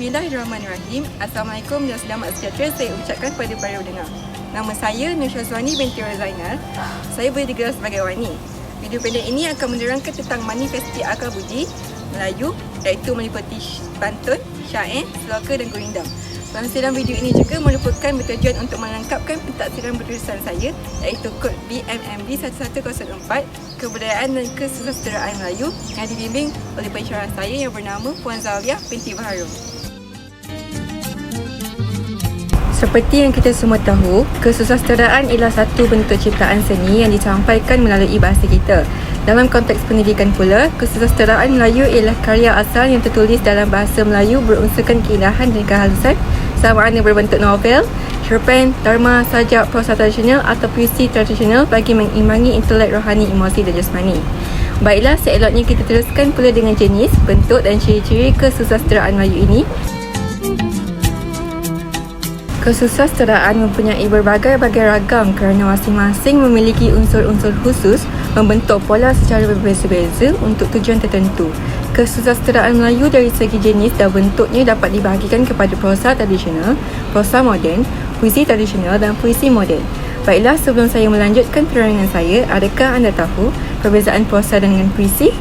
Bismillahirrahmanirrahim. Assalamualaikum dan selamat sejahtera saya ucapkan kepada para pendengar. Nama saya Nur Syazwani binti Zainal. Saya boleh digelar sebagai Wani. Video pendek ini akan menerangkan tentang manifesti akal budi Melayu, iaitu meliputi pantun, syair, sloka dan gurindam. Penghasilan video ini juga merupakan bertujuan untuk melengkapkan pentadbiran bertulisan saya, iaitu kod BMMB 1104 Kebudayaan dan Kesusasteraan Melayu yang dibimbing oleh pensyarah saya yang bernama Puan Zawiah binti Baharul. Seperti yang kita semua tahu, kesusasteraan ialah satu bentuk ciptaan seni yang disampaikan melalui bahasa kita. Dalam konteks pendidikan pula, kesusasteraan Melayu ialah karya asal yang tertulis dalam bahasa Melayu berunsurkan keindahan dan kehalusan, sama ada berbentuk novel, cerpen, drama, sajak, prosa tradisional atau puisi tradisional bagi mengimbangi intelek, rohani, emosi dan jasmani. Baiklah, seeloknya kita teruskan pula dengan jenis, bentuk dan ciri-ciri kesusasteraan Melayu ini. Kesusasteraan mempunyai berbagai-bagai ragam kerana masing-masing memiliki unsur-unsur khusus membentuk pola secara berbeza-beza untuk tujuan tertentu. Kesusasteraan Melayu dari segi jenis dan bentuknya dapat dibahagikan kepada prosa tradisional, prosa moden, puisi tradisional dan puisi moden. Baiklah, sebelum saya melanjutkan penerangan saya, adakah anda tahu perbezaan prosa dengan puisi?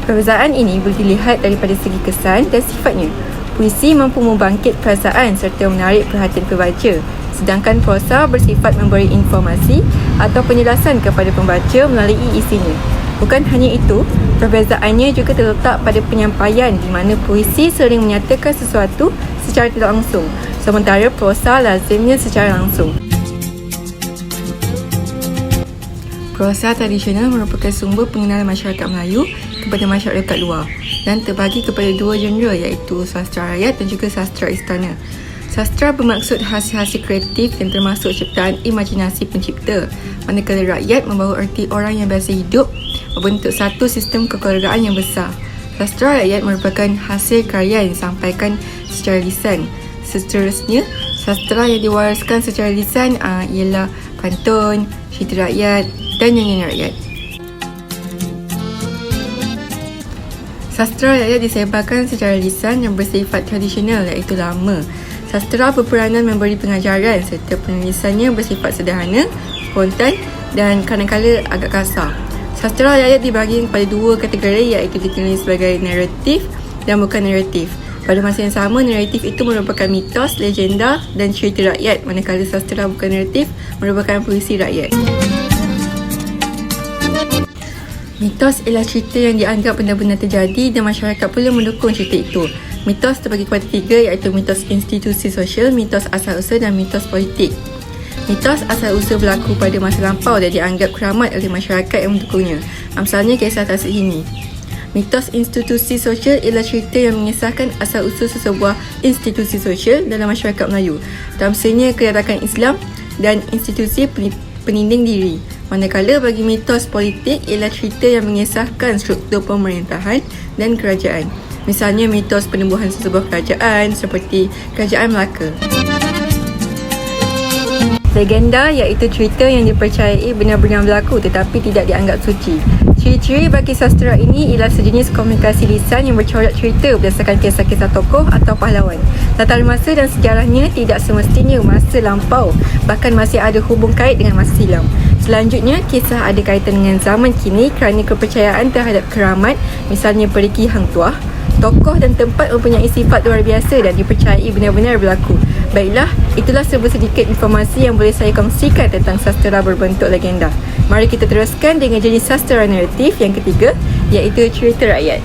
Perbezaan ini boleh dilihat daripada segi kesan dan sifatnya. Puisi mampu membangkit perasaan serta menarik perhatian pembaca, sedangkan prosa bersifat memberi informasi atau penjelasan kepada pembaca melalui isinya. Bukan hanya itu, perbezaannya juga terletak pada penyampaian di mana puisi sering menyatakan sesuatu secara tidak langsung, sementara prosa lazimnya secara langsung. Prosa tradisional merupakan sumber pengenalan masyarakat Melayu kepada masyarakat luar dan terbagi kepada dua genre, iaitu sastra rakyat dan juga sastra istana. Sastra bermaksud hasil-hasil kreatif yang termasuk ciptaan imajinasi pencipta, manakala rakyat membawa erti orang yang biasa hidup membentuk satu sistem kekeluargaan yang besar. Sastra rakyat merupakan hasil karya yang disampaikan secara lisan. Seterusnya, sastra yang diwariskan secara lisan ialah pantun, cerita rakyat dan nyanyian rakyat. Sastra rakyat disebarkan secara lisan yang bersifat tradisional, iaitu lama. Sastra berperanan memberi pengajaran serta penulisannya bersifat sederhana, spontan dan kadang-kadang agak kasar. Sastra rakyat dibagi kepada dua kategori, iaitu ditulis sebagai naratif dan bukan naratif. Pada masa yang sama, naratif itu merupakan mitos, legenda dan cerita rakyat, manakala sastra bukan naratif merupakan puisi rakyat. Mitos ialah cerita yang dianggap benar-benar terjadi dan masyarakat pula mendukung cerita itu. Mitos terbagi kepada tiga, iaitu mitos institusi sosial, mitos asal-usul dan mitos politik. Mitos asal-usul berlaku pada masa lampau dan dianggap keramat oleh masyarakat yang mendukungnya. Amsalnya kisah Tasik Hini. Mitos institusi sosial ialah cerita yang mengisahkan asal-usul sesebuah institusi sosial dalam masyarakat Melayu. Tamsilnya keretakan Islam dan institusi peninding diri. Manakala bagi mitos politik ialah cerita yang mengisahkan struktur pemerintahan dan kerajaan. Misalnya mitos penubuhan sesebuah kerajaan seperti Kerajaan Melaka. Legenda iaitu cerita yang dipercayai benar-benar berlaku tetapi tidak dianggap suci. Ciri-ciri bagi sastra ini ialah sejenis komunikasi lisan yang bercorak cerita berdasarkan kisah-kisah tokoh atau pahlawan. Latar masa dan sejarahnya tidak semestinya masa lampau, bahkan masih ada hubung kait dengan masa silam. Selanjutnya, kisah ada kaitan dengan zaman kini kerana kepercayaan terhadap keramat, misalnya perigi Hang Tuah. Tokoh dan tempat mempunyai sifat luar biasa dan dipercayai benar-benar berlaku. Baiklah, itulah sedikit informasi yang boleh saya kongsikan tentang sastra berbentuk legenda. Mari kita teruskan dengan jenis sastra naratif yang ketiga, iaitu cerita rakyat.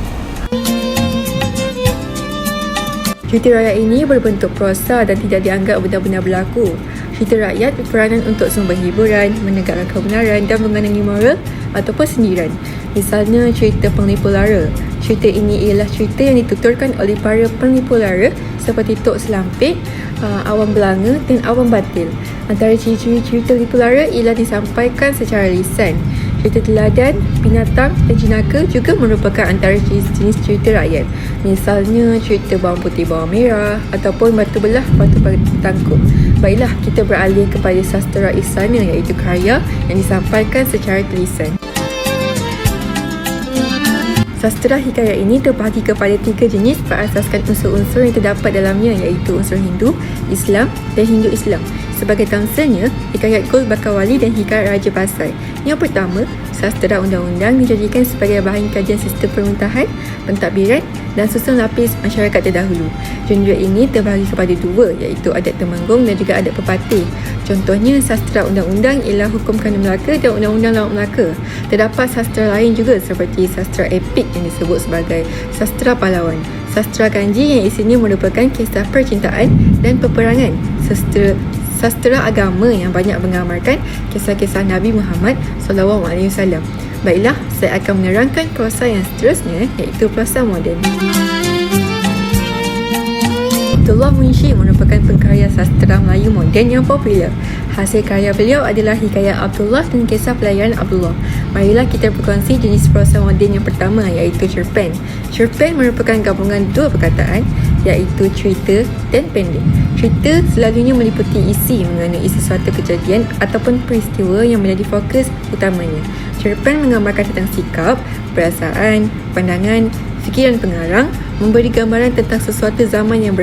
Cerita rakyat ini berbentuk prosa dan tidak dianggap benar-benar berlaku. Cerita rakyat berperanan untuk sumber hiburan, menegakkan kebenaran dan mengandungi moral ataupun sindiran. Misalnya cerita Penglipu Lara. Cerita ini ialah cerita yang dituturkan oleh para penglipu lara seperti Tok Selampit, Awang Belanga dan Awang Batil. Antara ciri-ciri cerita Penglipu Lara ialah disampaikan secara lisan. Cerita teladan, binatang dan jenaka juga merupakan antara jenis cerita rakyat. Misalnya cerita Bawang Putih Bawang Merah ataupun Batu Belah Batu Tangkup. Baiklah, kita beralih kepada sastra istana, iaitu karya yang disampaikan secara tulisan. Sastera hikayat ini terbahagi kepada 3 jenis berasaskan unsur-unsur yang terdapat dalamnya, iaitu unsur Hindu, Islam dan Hindu-Islam. Sebagai tamsilnya, hikayat Gol Bakawali dan hikayat Raja Pasai. Yang pertama, sastera undang-undang dijadikan sebagai bahan kajian sistem pemerintahan, pentadbiran dan susun lapis masyarakat terdahulu. Genre ini terbahagi kepada 2, iaitu adat Temanggung dan juga adat Pepatih. Contohnya, sastera undang-undang ialah Hukum Kanun Melaka dan Undang-Undang Laut Melaka. Terdapat sastera lain juga seperti sastera epik yang disebut sebagai sastera pahlawan, sastera kanji yang isinya merupakan kisah percintaan dan peperangan, sastera agama yang banyak menggambarkan kisah-kisah Nabi Muhammad SAW. Baiklah, saya akan menerangkan prosa yang seterusnya, iaitu prosa moden. Abdullah Munshi merupakan pengkarya sastera Melayu moden yang popular. Hasil karya beliau adalah Hikayat Abdullah dan Kisah Pelayaran Abdullah. Marilah kita berkongsi jenis prosa moden yang pertama, iaitu cerpen. Cerpen merupakan gabungan 2 perkataan, iaitu cerita dan pendek. Cerita selalunya meliputi isi mengenai sesuatu kejadian ataupun peristiwa yang menjadi fokus utamanya. Cerpen menggambarkan tentang sikap, perasaan, pandangan, fikiran pengarang, memberi gambaran tentang sesuatu zaman yang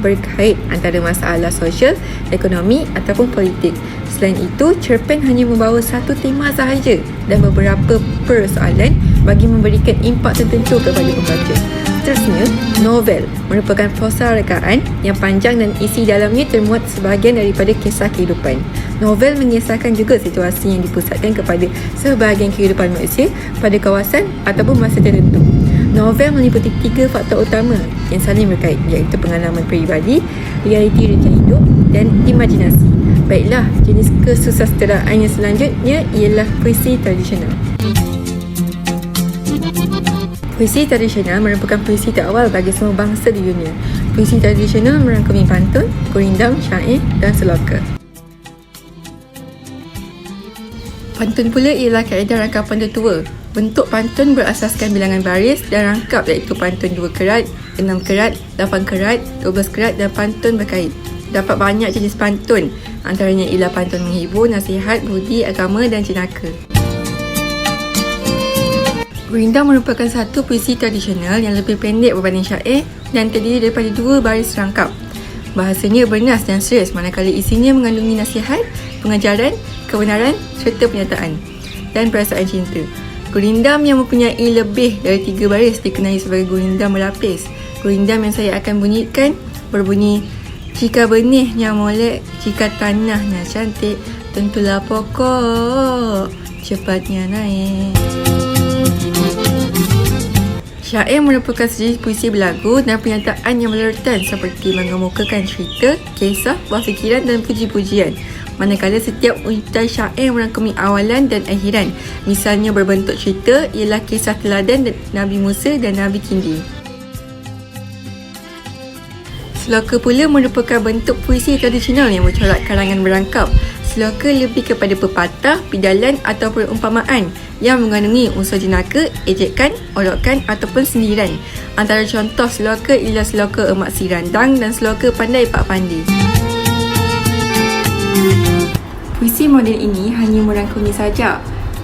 berkait antara masalah sosial, ekonomi ataupun politik. Selain itu, cerpen hanya membawa satu tema sahaja dan beberapa persoalan bagi memberikan impak tertentu kepada pembaca. Seterusnya, novel merupakan prosa rekaan yang panjang dan isi dalamnya termuat sebahagian daripada kisah kehidupan. Novel mengisahkan juga situasi yang dipusatkan kepada sebahagian kehidupan manusia pada kawasan ataupun masa tertentu. Novel meliputi 3 faktor utama yang saling berkait, iaitu pengalaman peribadi, realiti rencana hidup dan imajinasi. Baiklah, jenis kesusasteraan yang selanjutnya ialah puisi tradisional. Puisi tradisional merupakan puisi terawal bagi semua bangsa di dunia. Puisi tradisional merangkumi pantun, gurindam, syair dan seloka. Pantun pula ialah kaedah rangkapan tertua. Bentuk pantun berasaskan bilangan baris dan rangkap, iaitu pantun 2 kerat, 6 kerat, 8 kerat, 12 kerat dan pantun berkait. Dapat banyak jenis pantun, antaranya ialah pantun menghibur, nasihat, budi, agama dan jenaka. Gurindam merupakan satu puisi tradisional yang lebih pendek berbanding syair dan terdiri daripada 2 baris rangkap. Bahasanya bernas dan serius, manakala isinya mengandungi nasihat, pengajaran, kebenaran serta penyataan dan perasaan cinta. Gurindam yang mempunyai lebih dari 3 baris dikenali sebagai gurindam berlapis. Gurindam yang saya akan bunyikan berbunyi, jika benihnya molek, jika tanahnya cantik, tentulah pokok cepatnya naik. Syair merupakan sejenis puisi berlagu dan pernyataan yang melertan seperti mengemukakan cerita, kisah, buah fikiran dan puji-pujian. Manakala setiap untai syair merangkumi awalan dan akhiran. Misalnya berbentuk cerita ialah kisah teladan Nabi Musa dan Nabi Kindi. Seloka pula merupakan bentuk puisi tradisional yang bercorak karangan berangkap. Seloka lebih kepada pepatah, pidalan atau perumpamaan yang mengandungi unsur jenaka, ejekan, orokan ataupun sindiran. Antara contoh seloka ialah seloka Emak Si Randang dan seloka Pandai Pak Pandi. Puisi moden ini hanya merangkumi sajak.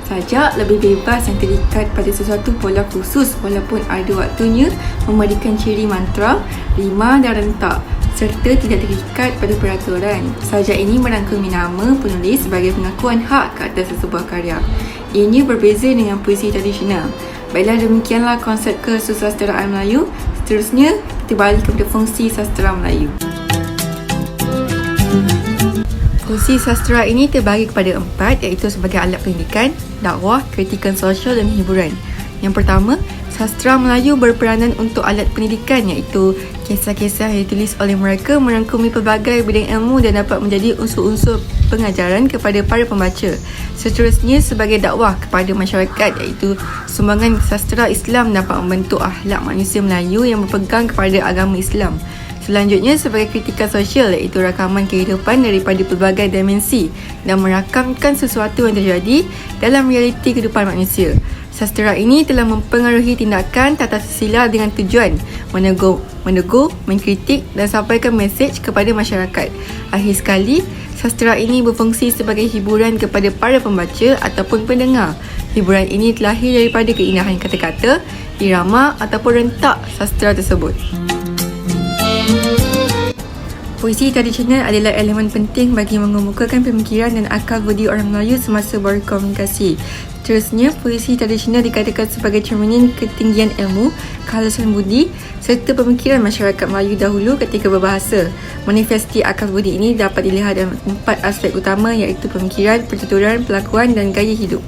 Sajak lebih bebas yang terikat pada sesuatu pola khusus walaupun ada waktunya, memberikan ciri mantra, rima dan rentak serta tidak terikat pada peraturan. Sajak ini merangkumi nama penulis sebagai pengakuan hak ke atas sebuah karya. Ianya berbeza dengan puisi tradisional. Baiklah, demikianlah konsep kesusasteraan Melayu. Seterusnya, kita balik kepada fungsi sastera Melayu. Fungsi sastera ini terbahagi kepada 4, iaitu sebagai alat pendidikan, dakwah, kritikan sosial dan hiburan. Yang pertama, sastera Melayu berperanan untuk alat pendidikan, iaitu kisah-kisah yang ditulis oleh mereka merangkumi pelbagai bidang ilmu dan dapat menjadi unsur-unsur pengajaran kepada para pembaca. Seterusnya, sebagai dakwah kepada masyarakat, iaitu sumbangan sastera Islam dapat membentuk akhlak manusia Melayu yang berpegang kepada agama Islam. Selanjutnya, sebagai kritikan sosial, iaitu rakaman kehidupan daripada pelbagai dimensi dan merakamkan sesuatu yang terjadi dalam realiti kehidupan manusia. Sastera ini telah mempengaruhi tindakan tata susila dengan tujuan menegur, mengkritik dan sampaikan mesej kepada masyarakat. Akhir sekali, sastera ini berfungsi sebagai hiburan kepada para pembaca ataupun pendengar. Hiburan ini terlahir daripada keindahan kata-kata, irama ataupun rentak sastera tersebut. Puisi tradisional adalah elemen penting bagi mengemukakan pemikiran dan akal budi orang Melayu semasa berkomunikasi. Seterusnya, puisi tradisional dikatakan sebagai cerminan ketinggian ilmu, kehalusan budi serta pemikiran masyarakat Melayu dahulu ketika berbahasa. Manifesti akal budi ini dapat dilihat dalam 4 aspek utama iaitu pemikiran, pertuturan, pelakuan dan gaya hidup.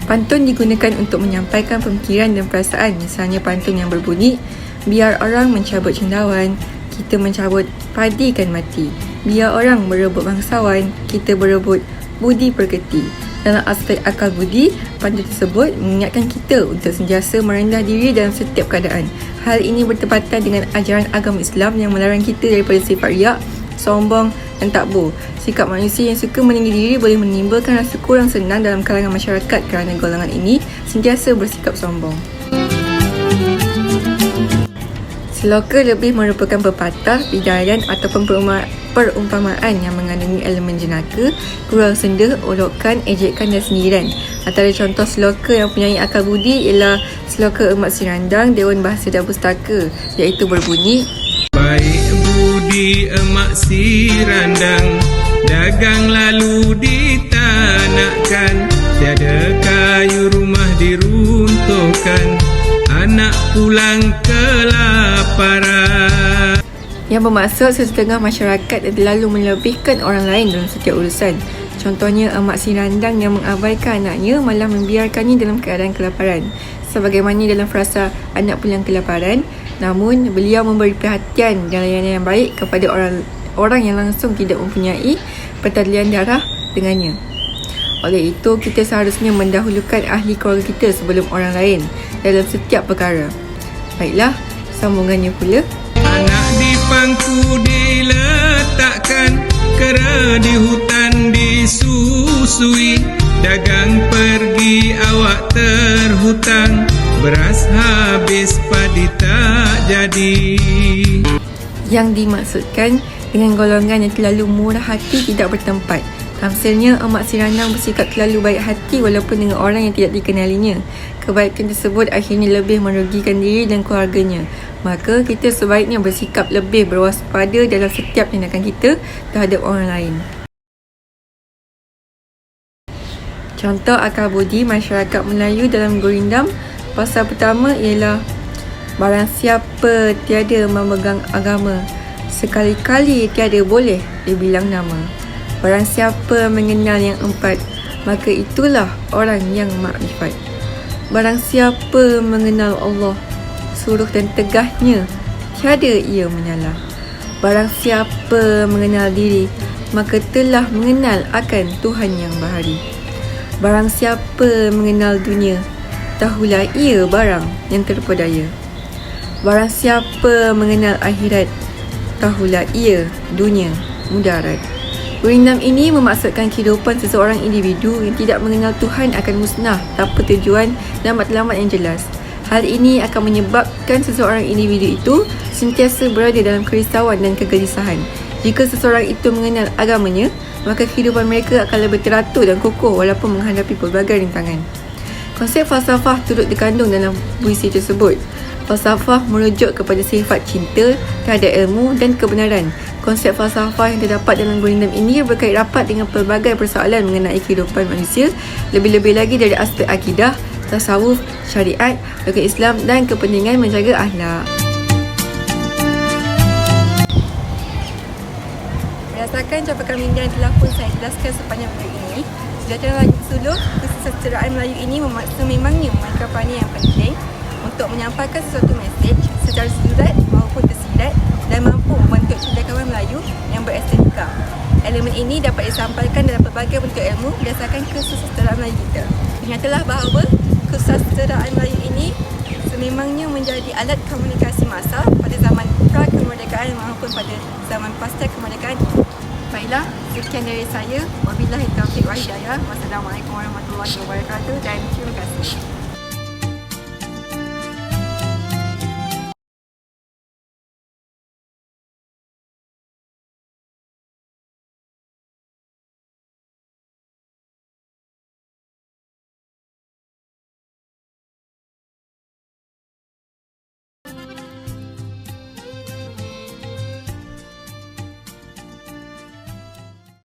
Pantun digunakan untuk menyampaikan pemikiran dan perasaan. Misalnya pantun yang berbunyi, biar orang mencabut cendawan, kita mencabut padi kan mati. Biar orang berebut bangsawan, kita berebut budi perketi. Dalam aspek akal budi, pantun tersebut mengingatkan kita untuk sentiasa merendah diri dalam setiap keadaan. Hal ini bertepatan dengan ajaran agama Islam yang melarang kita daripada sifat riak, sombong dan takbur. Sikap manusia yang suka meninggi diri boleh menimbulkan rasa kurang senang dalam kalangan masyarakat kerana golongan ini sentiasa bersikap sombong. Seloka lebih merupakan pepatah, bidaian ataupun perumpamaan yang mengandungi elemen jenaka, gurau senda, olokan, ejekan dan sindiran. Antara contoh seloka yang mempunyai akal budi ialah seloka Emak Sirandang, Dewan Bahasa dan Pustaka, iaitu berbunyi, baik budi Emak Sirandang, dagang lalu ditanakkan, tiada kayu rumah diruntuhkan, anak pulang kelaparan. yang bermaksud sesetengah masyarakat terlalu melebihkan orang lain dalam setiap urusan. Contohnya Emak Sirandang yang mengabaikan anaknya malah membiarkannya dalam keadaan kelaparan. Sebagaimana dalam frasa anak pulang kelaparan, namun beliau memberi perhatian dan layanan yang baik kepada orang yang langsung tidak mempunyai pertalian darah dengannya. Oleh itu, kita seharusnya mendahulukan ahli keluarga kita sebelum orang lain dalam setiap perkara. Baiklah, sambungannya pula. Anak di pangku diletakkan, kera di hutan disusui, dagang pergi awak terhutang, beras habis padi tak jadi. Yang dimaksudkan dengan golongan yang terlalu murah hati tidak bertempat. Tamsilnya, Emak Sirandang bersikap terlalu baik hati walaupun dengan orang yang tidak dikenalinya. Kebaikan tersebut akhirnya lebih merugikan diri dan keluarganya. Maka kita sebaiknya bersikap lebih berwaspada dalam setiap tindakan kita terhadap orang lain. Contoh akal budi masyarakat Melayu dalam gurindam, pasal pertama ialah barang siapa tiada memegang agama, sekali-kali tiada boleh dibilang nama. Barang siapa mengenal yang empat, maka itulah orang yang makrifat. Barang siapa mengenal Allah, suruh dan tegahnya, tiada ia menyalah. Barang siapa mengenal diri, maka telah mengenal akan Tuhan yang bahari. Barang siapa mengenal dunia, tahulah ia barang yang terpedaya. Barang siapa mengenal akhirat, tahulah ia dunia mudarat. Gurindam ini memaksudkan kehidupan seseorang individu yang tidak mengenal Tuhan akan musnah tanpa tujuan dan matlamat yang jelas. Hal ini akan menyebabkan seseorang individu itu sentiasa berada dalam kerisauan dan kegelisahan. Jika seseorang itu mengenal agamanya, maka kehidupan mereka akan lebih teratur dan kokoh walaupun menghadapi pelbagai rintangan. Konsep falsafah turut dikandung dalam puisi tersebut. Falsafah merujuk kepada sifat cinta terhadap ilmu dan kebenaran. Konsep falsafah yang terdapat dalam gurindam ini berkait rapat dengan pelbagai persoalan mengenai kehidupan manusia, lebih-lebih lagi dari aspek akidah, tasawuf, syariat, logika Islam dan kepentingan menjaga akhlak. Berdasarkan capakan minda yang telah pun saya jelaskan sepanjang video ini, sejatinya lagi suluh, kesejahteraan Melayu ini memangnya memainkan peranan yang penting untuk menyampaikan sesuatu mesej secara surat maupun tersirat dan mampu membentuk cendekiawan Melayu yang berestetika. Elemen ini dapat disampaikan dalam pelbagai bentuk ilmu berdasarkan kesejahteraan Melayu kita. Nyatalah bahawa kesejahteraan Melayu ini sememangnya menjadi alat komunikasi massa pada zaman pra-kemerdekaan maupun pada zaman pasca kemerdekaan. Baiklah, sekian dari saya. Wabillahi taufiq wal hidayah. Wassalamualaikum warahmatullahi wabarakatuh dan terima kasih.